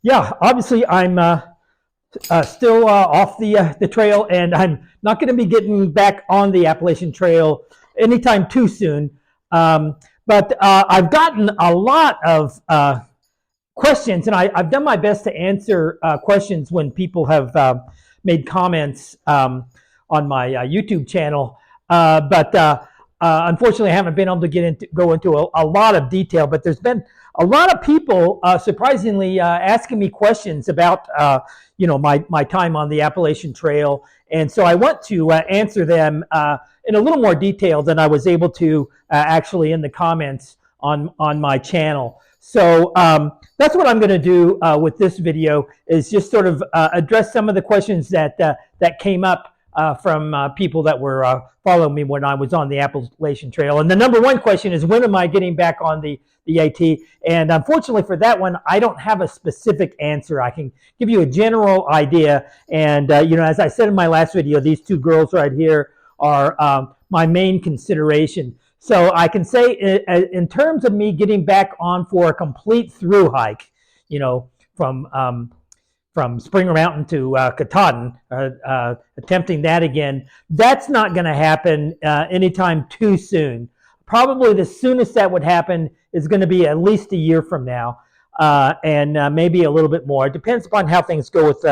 Yeah, obviously I'm still off the trail, and I'm not going to be getting back on the Appalachian Trail anytime too soon. But I've gotten a lot of questions, and I've done my best to answer questions when people have made comments on my YouTube channel. But unfortunately, I haven't been able to go into a lot of detail. But there's been a lot of people, surprisingly, asking me questions about my time on the Appalachian Trail, and so I want to answer them in a little more detail than I was able to actually in the comments on my channel. So that's what I'm going to do with this video, is just sort of address some of the questions that came up from people that were following me when I was on the Appalachian Trail. And the number one question is, when am I getting back on the AT? And unfortunately for that one, I don't have a specific answer. I can give you a general idea. And as I said in my last video, these two girls right here are my main consideration. So I can say, in terms of me getting back on for a complete through hike, from Springer Mountain to Katahdin, attempting that again, that's not going to happen anytime too soon. Probably the soonest that would happen is going to be at least a year from now, and maybe a little bit more. It depends upon how things go with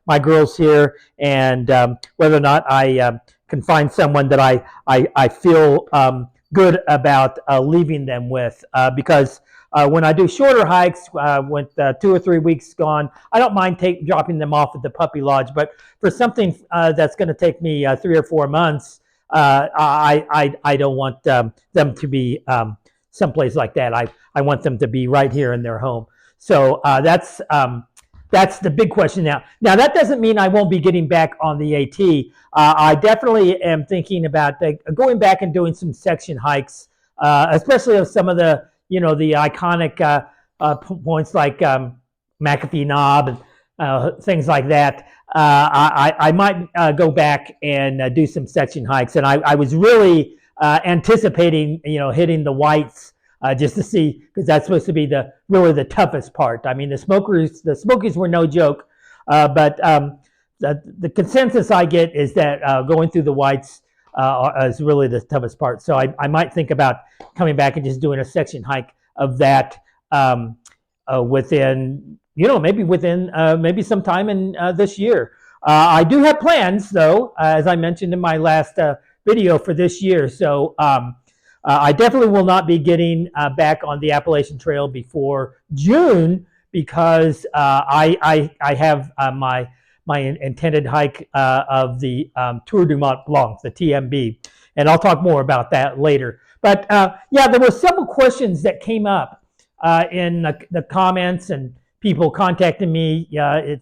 my girls here, and whether or not I can find someone that I feel good about leaving them with, because when I do shorter hikes, with 2 or 3 weeks gone, I don't mind dropping them off at the puppy lodge. But for something that's going to take me 3 or 4 months, I don't want them to be someplace like that. I want them to be right here in their home. So that's the big question now. Now, that doesn't mean I won't be getting back on the AT. I definitely am thinking about going back and doing some section hikes, especially of some of the the iconic points like McAfee Knob and things like that. I might go back and do some section hikes, and I was really anticipating hitting the Whites just to see, because that's supposed to be really the toughest part. I mean, the Smokies were no joke, but the consensus I get is that going through the Whites is really the toughest part. So I might think about coming back and just doing a section hike of that within, maybe sometime in this year. I do have plans, though, as I mentioned in my last video, for this year. So I definitely will not be getting back on the Appalachian Trail before June, because I have my intended hike of the Tour du Mont Blanc, the TMB, and I'll talk more about that later. But yeah, there were several questions that came up in the comments, and people contacting me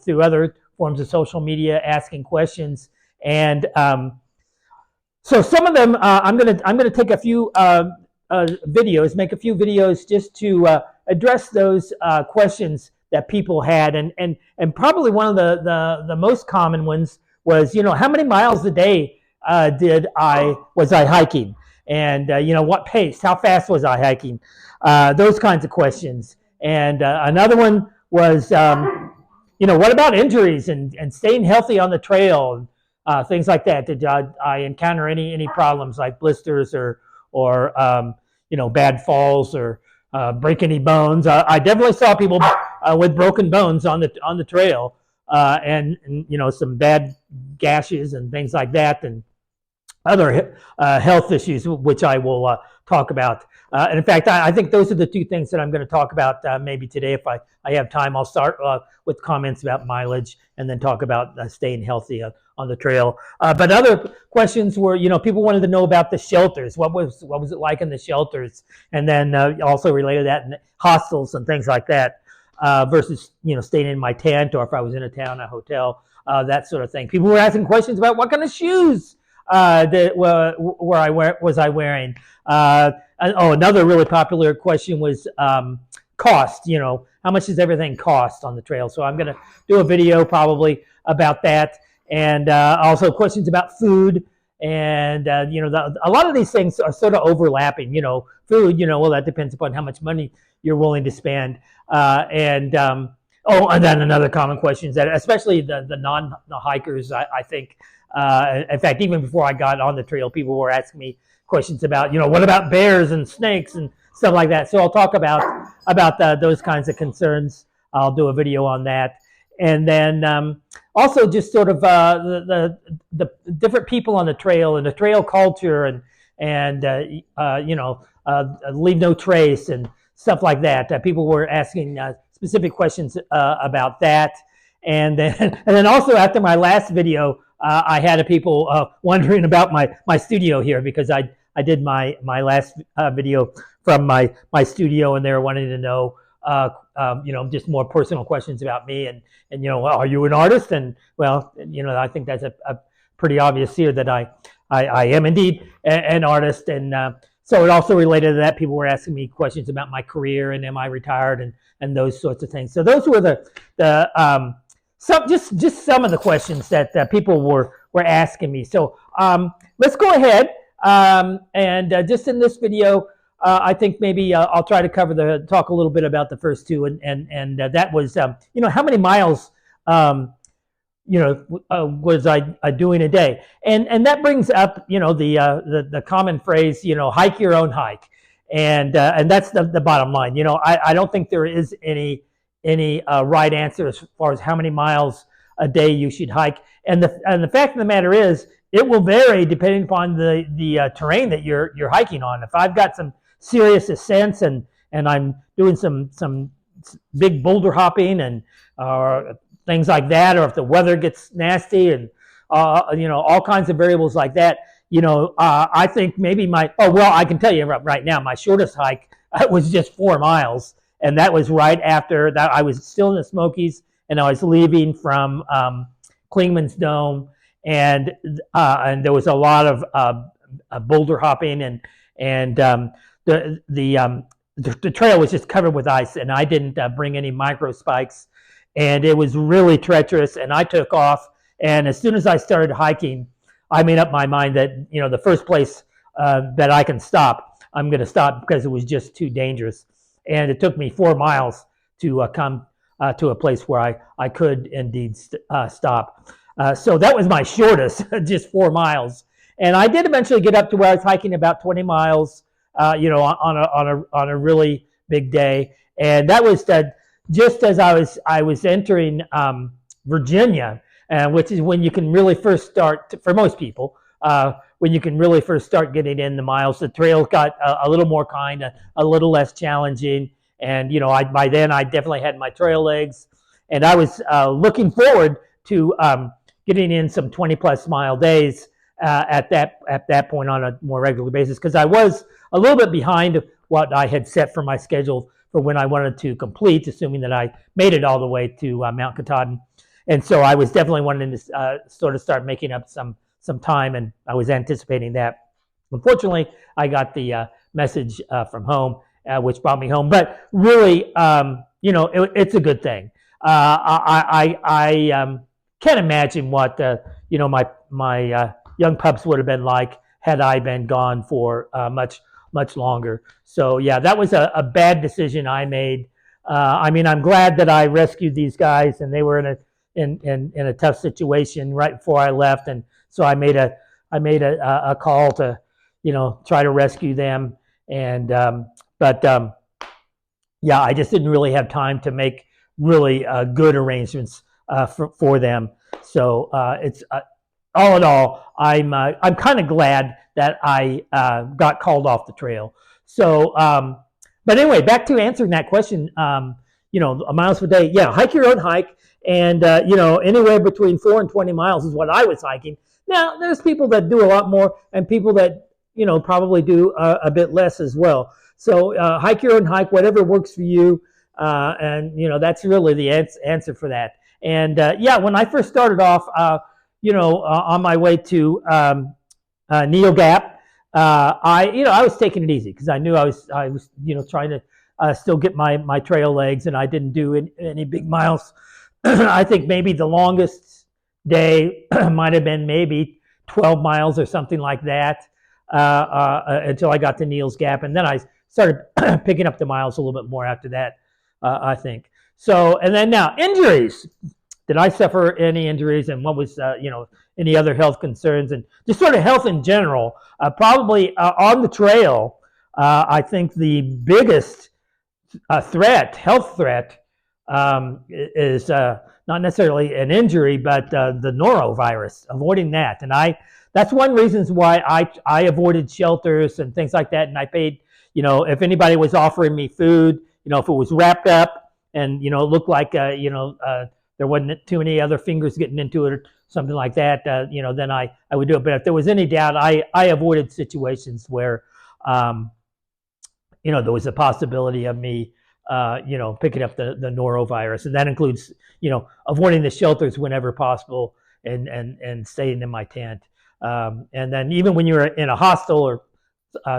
through other forms of social media asking questions. And so some of them, I'm gonna take a few videos, make a few videos just to address those questions that people had, and probably one of the most common ones was, how many miles a day was I hiking, and what pace, how fast was I hiking, those kinds of questions. And another one was, what about injuries and staying healthy on the trail, things like that. Did I encounter any problems like blisters or bad falls or break any bones? I definitely saw people with broken bones on the trail, and some bad gashes and things like that, and other health issues, which I will talk about. And in fact, I think those are the two things that I'm going to talk about maybe today. If I have time, I'll start with comments about mileage, and then talk about staying healthy on the trail. But other questions were, people wanted to know about the shelters. What was it like in the shelters? And then also related to that, in hostels and things like that, versus staying in my tent, or if I was in a town, a hotel, that sort of thing. People were asking questions about what kind of shoes was I wearing. Another really popular question was cost. How much does everything cost on the trail? So I'm going to do a video probably about that, and also questions about food. And a lot of these things are sort of overlapping. Food, well, that depends upon how much money you're willing to spend. And Oh, and then another common question is that, especially the non-hikers, I think, in fact, even before I got on the trail, people were asking me questions about, what about bears and snakes and stuff like that. So I'll talk about those kinds of concerns. I'll do a video on that. And then also just sort of the different people on the trail and the trail culture and leave no trace and stuff like that. People were asking specific questions about that. And then also after my last video, I had people wondering about my studio here, because I did my last video from my studio, and they were wanting to know just more personal questions about me and well, are you an artist? And well, I think that's a pretty obvious here that I am indeed an artist. And so it also related to that. People were asking me questions about my career and am I retired and those sorts of things. So those were just some of the questions that people were asking me. So let's go ahead and just in this video, I think maybe I'll try to talk a little bit about the first two, and that was how many miles was I doing a day, and that brings up the common phrase hike your own hike, and that's the bottom line. I don't think there is any right answer as far as how many miles a day you should hike, and the fact of the matter is it will vary depending upon the terrain that you're hiking on. If I've got some serious ascents and I'm doing some big boulder hopping and things like that, or if the weather gets nasty and all kinds of variables like that, I think maybe I can tell you right now, my shortest hike was just 4 miles, and that was right after that. I was still in the Smokies, and I was leaving from Clingman's Dome, and there was a lot of boulder hopping, and the trail was just covered with ice, and I didn't bring any micro spikes, and it was really treacherous, and I took off. And as soon as I started hiking, I made up my mind that the first place that I can stop, I'm going to stop, because it was just too dangerous. And it took me 4 miles to come to a place where I could indeed stop. So that was my shortest, just 4 miles. And I did eventually get up to where I was hiking about 20 miles, on a really big day. And that was just as I was entering Virginia, which is when you can really first start, for most people, when you can really first start getting in the miles. The trail got a little more kind, a little less challenging. And, by then I definitely had my trail legs, and I was looking forward to getting in some 20+ mile days at that point on a more regular basis, because I was a little bit behind what I had set for my schedule for when I wanted to complete, assuming that I made it all the way to Mount Katahdin. And so I was definitely wanting to sort of start making up some time, and I was anticipating that. Unfortunately, I got the message from home, which brought me home. But really, it's a good thing. I can't imagine what my young pups would have been like had I been gone for much longer. So yeah, that was a bad decision I made. I'm glad that I rescued these guys, and they were in a tough situation right before I left, and so I made a call to try to rescue them. And yeah, I just didn't really have time to make really good arrangements for them. So it's all in all, I'm kind of glad that I got called off the trail. So, but anyway, back to answering that question. Miles per day. Yeah, hike your own hike, and anywhere between 4 and 20 miles is what I was hiking. Now, there's people that do a lot more, and people that probably do a bit less as well. So hike your own hike, whatever works for you, and that's really the answer for that. And yeah, when I first started off, on my way to Neal Gap, I was taking it easy, because I knew I was trying to still get my trail legs, and I didn't do any big miles. I think maybe the longest day might have been maybe 12 miles or something like that, until I got to Neal's Gap, and then I started picking up the miles a little bit more after that, I think. So, and then now injuries. Did I suffer any injuries, and what was any other health concerns, and just sort of health in general? Probably on the trail, I think the biggest health threat, is not necessarily an injury, but the norovirus. Avoiding that, and that's one reasons why I avoided shelters and things like that, and I paid. If anybody was offering me food, if it was wrapped up and it looked like there wasn't too many other fingers getting into it or something like that, then I would do it. But if there was any doubt, I avoided situations where there was a possibility of me picking up the norovirus, and that includes avoiding the shelters whenever possible, and staying in my tent. And then even when you're in a hostel or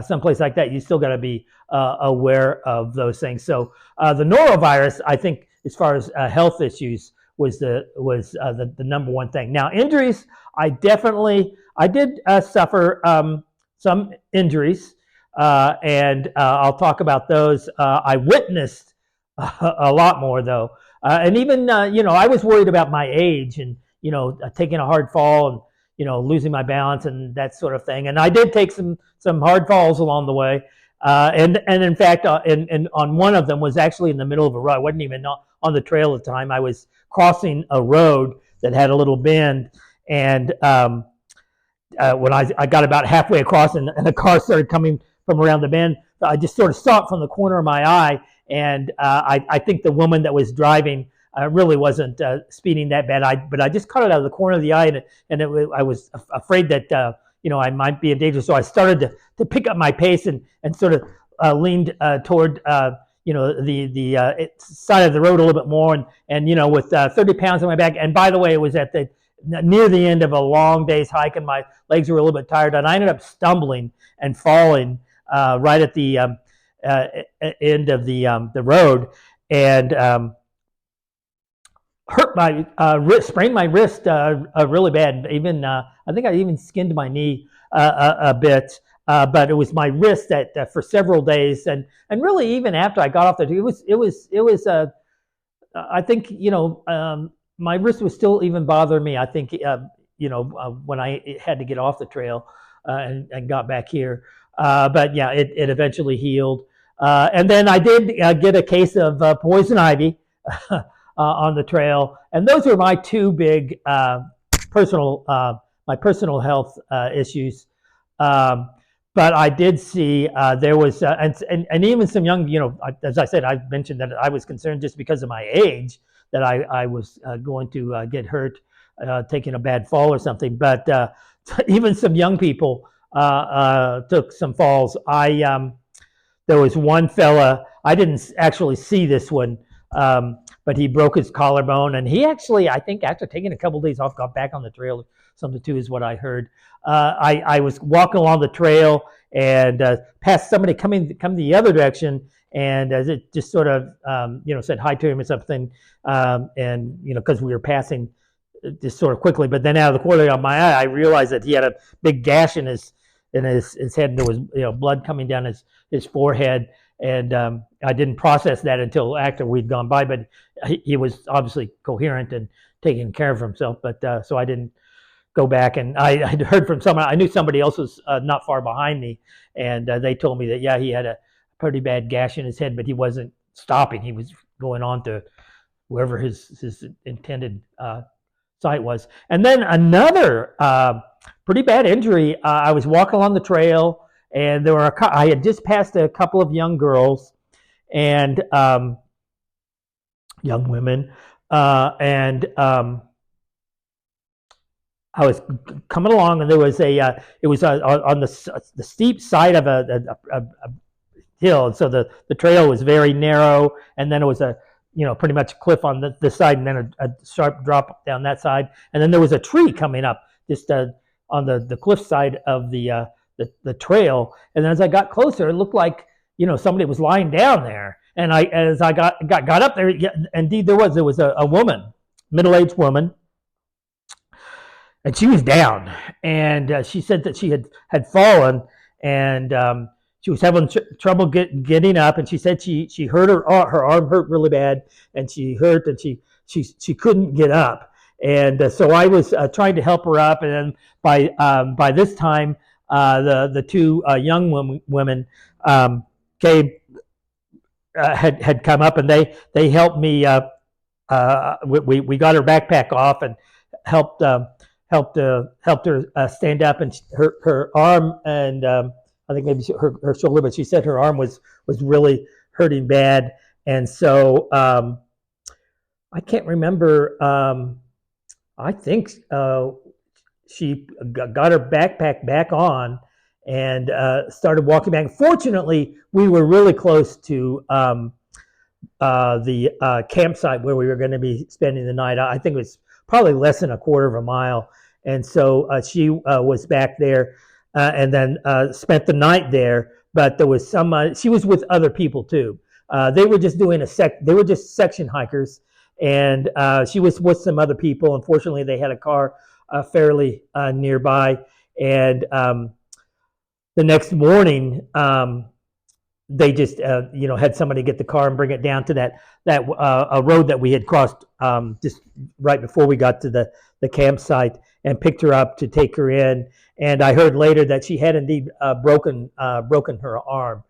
someplace like that, you still got to be aware of those things. So the norovirus, I think, as far as health issues, was the number one thing. Now injuries, I did suffer some injuries, and I'll talk about those. I witnessed a lot more though, and even I was worried about my age and taking a hard fall and losing my balance and that sort of thing. And I did take some hard falls along the way. And in fact, and on one of them was actually in the middle of a road. I wasn't even on the trail at the time. I was crossing a road that had a little bend, and when I got about halfway across, and a car started coming from around the bend, I just sort of saw it from the corner of my eye, and I think the woman that was driving really wasn't speeding that bad. But I just caught it out of the corner of the eye, and I was afraid that I might be in danger. So I started to pick up my pace and sort of leaned toward the side of the road a little bit more, and with 30 pounds on my back. And by the way, it was near the end of a long day's hike, and my legs were a little bit tired, and I ended up stumbling and falling right at the end of the road, and hurt my wrist, sprained my wrist really bad. Even I think I even skinned my knee a bit, but it was my wrist that for several days, and really even after I got off the, it was I think my wrist was still even bothering me. I think when I had to get off the trail and got back here, but yeah, it eventually healed, and then I did get a case of poison ivy. On the trail, and those were my two big personal health issues. But I did see there was and even some young, as I said, I mentioned that I was concerned just because of my age that I was going to get hurt taking a bad fall or something. But even some young people took some falls. There was one fella, I didn't actually see this one, but he broke his collarbone, and he actually, I think, after taking a couple of days off, got back on the trail. Something too is what I heard. I was walking along the trail and passed somebody coming the other direction, and as it just sort of said hi to him or something, and because we were passing just sort of quickly. But then out of the corner of my eye, I realized that he had a big gash in his head, and there was blood coming down his forehead. And I didn't process that until after we'd gone by, but he was obviously coherent and taking care of himself. But so I didn't go back, and I heard from someone. I knew somebody else was not far behind me, and they told me that yeah, he had a pretty bad gash in his head, but he wasn't stopping. He was going on to wherever his intended site was. And then another pretty bad injury. I was walking along the trail. And I had just passed a couple of young girls and young women, and I was coming along, and there was it was on the steep side of a hill, and so the trail was very narrow, and then it was a pretty much a cliff on the side, and then a sharp drop down that side, and then there was a tree coming up just on the cliff side of the trail, and then as I got closer, it looked like somebody was lying down there. And as I got up there, yeah, indeed there was a woman, middle-aged woman, and she was down, and she said that she had fallen, and she was having trouble getting up, and she said she hurt her arm hurt really bad, and she hurt, and she couldn't get up. And so I was trying to help her up, and then by this time, the two young women came had come up, and they helped me. We got her backpack off and helped her stand up, and her arm, and I think maybe her shoulder, but she said her arm was really hurting bad, and so I can't remember. I think she got her backpack back on and started walking back. Fortunately, we were really close to the campsite where we were going to be spending the night. I think it was probably less than a quarter of a mile. And so she was back there and then spent the night there. But there was she was with other people too. They were just doing they were just section hikers. And she was with some other people. Unfortunately, they had a car fairly nearby. And the next morning, they just had somebody get the car and bring it down to that a road that we had crossed just right before we got to the campsite, and picked her up to take her in. And I heard later that she had indeed broken her arm.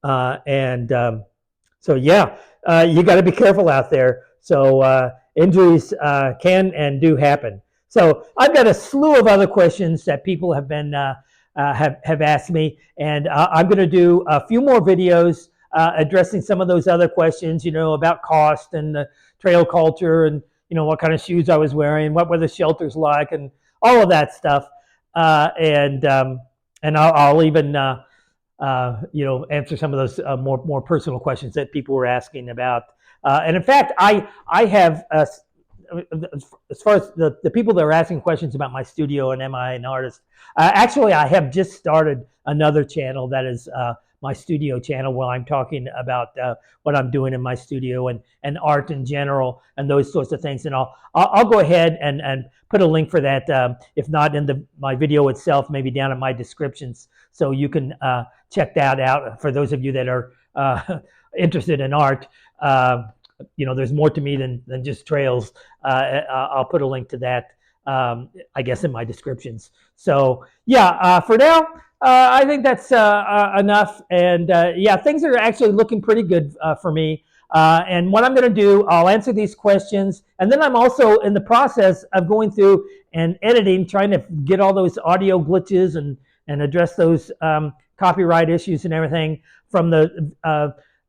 So yeah, you got to be careful out there. So injuries can and do happen. So I've got a slew of other questions that people have been have asked me, and I'm going to do a few more videos addressing some of those other questions, about cost and the trail culture, and what kind of shoes I was wearing, what were the shelters like, and all of that stuff. And I'll even answer some of those more personal questions that people were asking about. And in fact, I have as far as the people that are asking questions about my studio and am I an artist, actually I have just started another channel that is my studio channel, where I'm talking about what I'm doing in my studio and art in general and those sorts of things. And I'll go ahead and put a link for that, if not in my video itself, maybe down in my descriptions, so you can check that out for those of you that are interested in art. There's more to me than just trails. I'll put a link to that, I guess, in my descriptions. So yeah, for now, I think that's enough. And yeah, things are actually looking pretty good for me. And what I'm going to do, I'll answer these questions, and then I'm also in the process of going through and editing, trying to get all those audio glitches and address those copyright issues and everything from the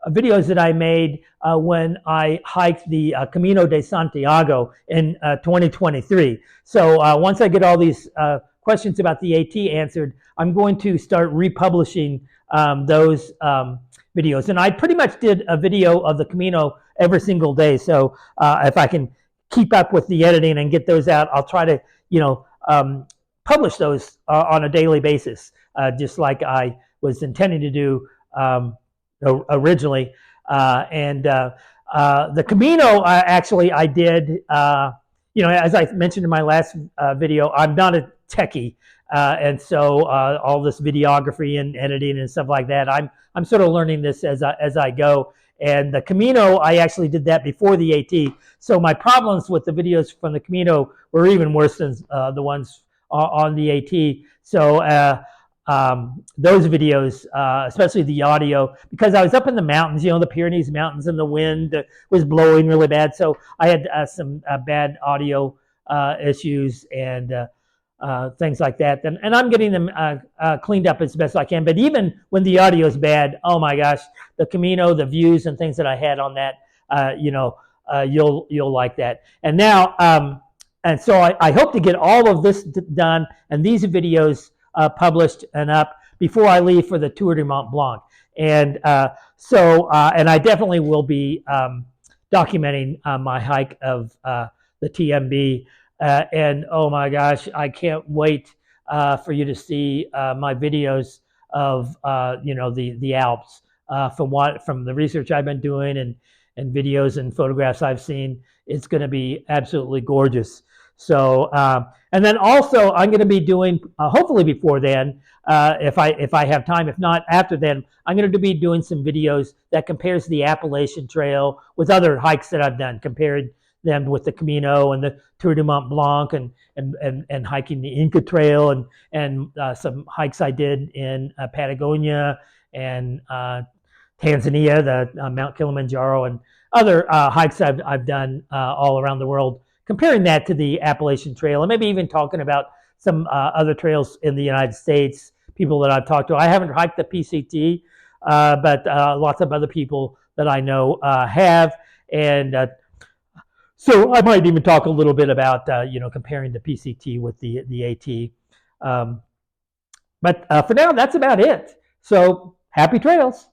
videos that I made when I hiked the Camino de Santiago in 2023. So once I get all these questions about the AT answered, I'm going to start republishing those videos. And I pretty much did a video of the Camino every single day. So if I can keep up with the editing and get those out, I'll try to, publish those on a daily basis, just like I was intending to do originally. The Camino, actually, I did, as I mentioned in my last video, I'm not a techie. And so all this videography and editing and stuff like that, I'm sort of learning this as I go. And the Camino, I actually did that before the AT. So my problems with the videos from the Camino were even worse than the ones on the AT. So those videos, especially the audio, because I was up in the mountains, the Pyrenees mountains, and the wind was blowing really bad. So I had some bad audio issues and things like that. And I'm getting them cleaned up as best I can. But even when the audio is bad, oh my gosh, the Camino, the views and things that I had on that, you'll like that. And now, and so I hope to get all of this done and these videos published and up before I leave for the Tour du Mont Blanc. And and I definitely will be documenting my hike of the TMB. And oh my gosh, I can't wait for you to see my videos of the Alps from the research I've been doing and videos and photographs I've seen. It's going to be absolutely gorgeous. So, and then also I'm going to be doing, hopefully before then, if I have time. If not, after then, I'm going to be doing some videos that compares the Appalachian Trail with other hikes that I've done, compared them with the Camino and the Tour du Mont Blanc, and hiking the Inca Trail, and some hikes I did in Patagonia and Tanzania, the Mount Kilimanjaro, and other hikes I've done all around the world, comparing that to the Appalachian Trail, and maybe even talking about some other trails in the United States, people that I've talked to. I haven't hiked the PCT, but lots of other people that I know have, and so I might even talk a little bit about comparing the PCT with the AT. But for now, that's about it. So happy trails.